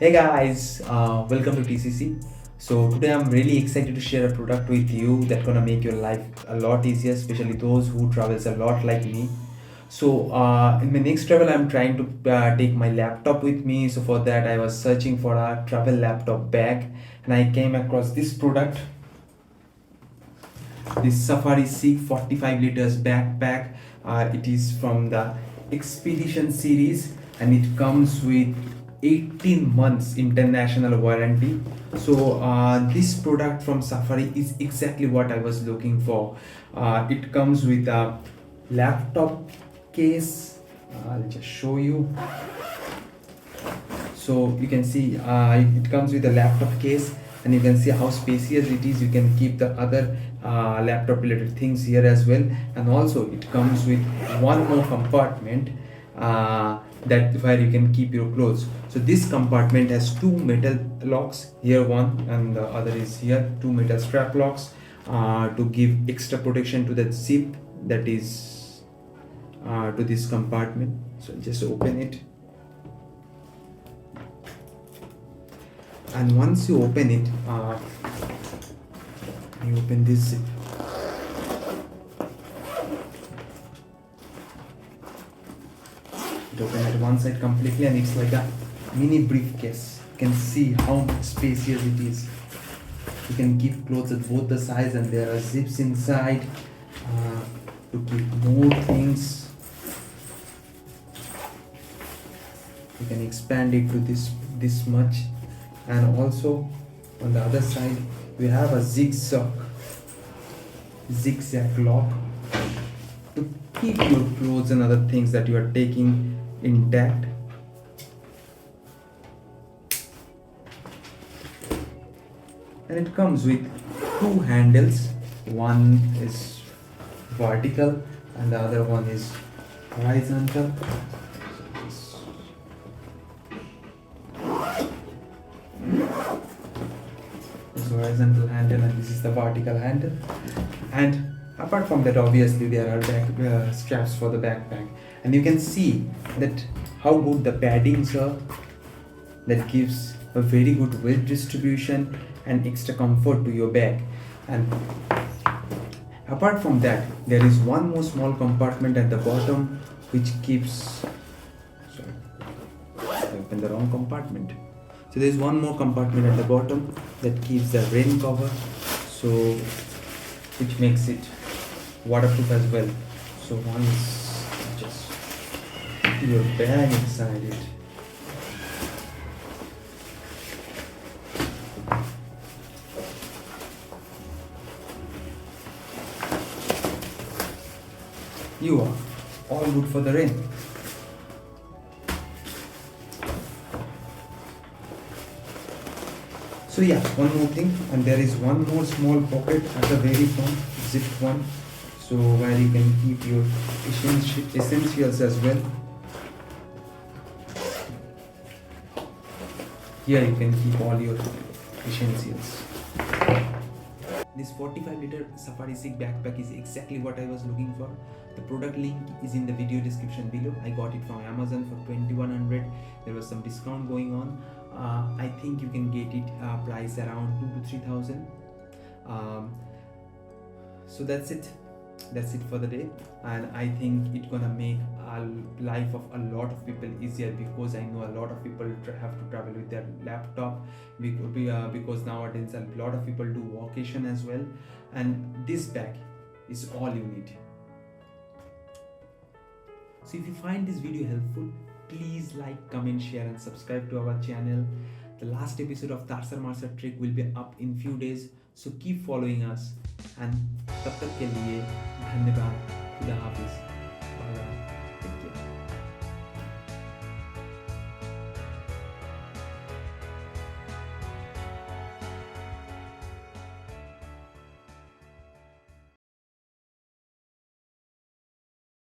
Hey guys, welcome to TCC. So today I'm really excited to share a product with you that's gonna make your life a lot easier, especially those who travels a lot like me. So in my next travel, I'm trying to take my laptop with me. So for that, I was searching for a travel laptop bag, and I came across this product, this Safari Seek 45 liters backpack. It is from the Expedition series and it comes with 18 months international warranty. So this product from Safari is exactly what I was looking for. It comes with a laptop case. I'll just show you. So you can see it comes with a laptop case, and you can see how spacious it is. You can keep the other laptop related things here as well, and also it comes with one more compartment that where you can keep your clothes. So this compartment has two metal locks, here one and the other is here, two metal strap locks to give extra protection to the zip that is to this compartment. So just open it, and once you open it, you open this zip. It opens at one side completely, and it's like a mini briefcase. You can see how spacious it is. You can keep clothes at both the sides, and there are zips inside to keep more things. You can expand it to this much, and also on the other side we have a zigzag lock to keep your clothes and other things that you are taking intact. And it comes with two handles, one is vertical and the other one is horizontal. This is horizontal handle and this is the vertical handle. And apart from that, obviously there are back straps for the backpack, and you can see that how good the paddings are. That gives a very good weight distribution and extra comfort to your bag. And apart from that, there is one more small compartment at the bottom which keeps, sorry, I opened the wrong compartment. So there is one more compartment at the bottom that keeps the rain cover, so which makes it waterproof as well. So once you just put your bag inside it, you are all good for the rain. So yeah, one more thing, and there is one more small pocket at the very front, zipped one, so where you can keep your essentials as well. Here you can keep all your essentials. This 45-liter Safari Seek backpack is exactly what I was looking for. The product link is in the video description below. I got it from Amazon for 2100. There was some discount going on. I think you can get it price around 2 to 3000. So that's it for the day, and I think it's gonna make a life of a lot of people easier, because I know a lot of people have to travel with their laptop because nowadays a lot of people do vacation as well, and this bag is all you need. So if you find this video helpful, please like, comment, share and subscribe to our channel. The last episode of Tarsar Marsar Trek will be up in few days, so keep following us, and तब तक के लिए धन्यवाद, खुदा हाफिज।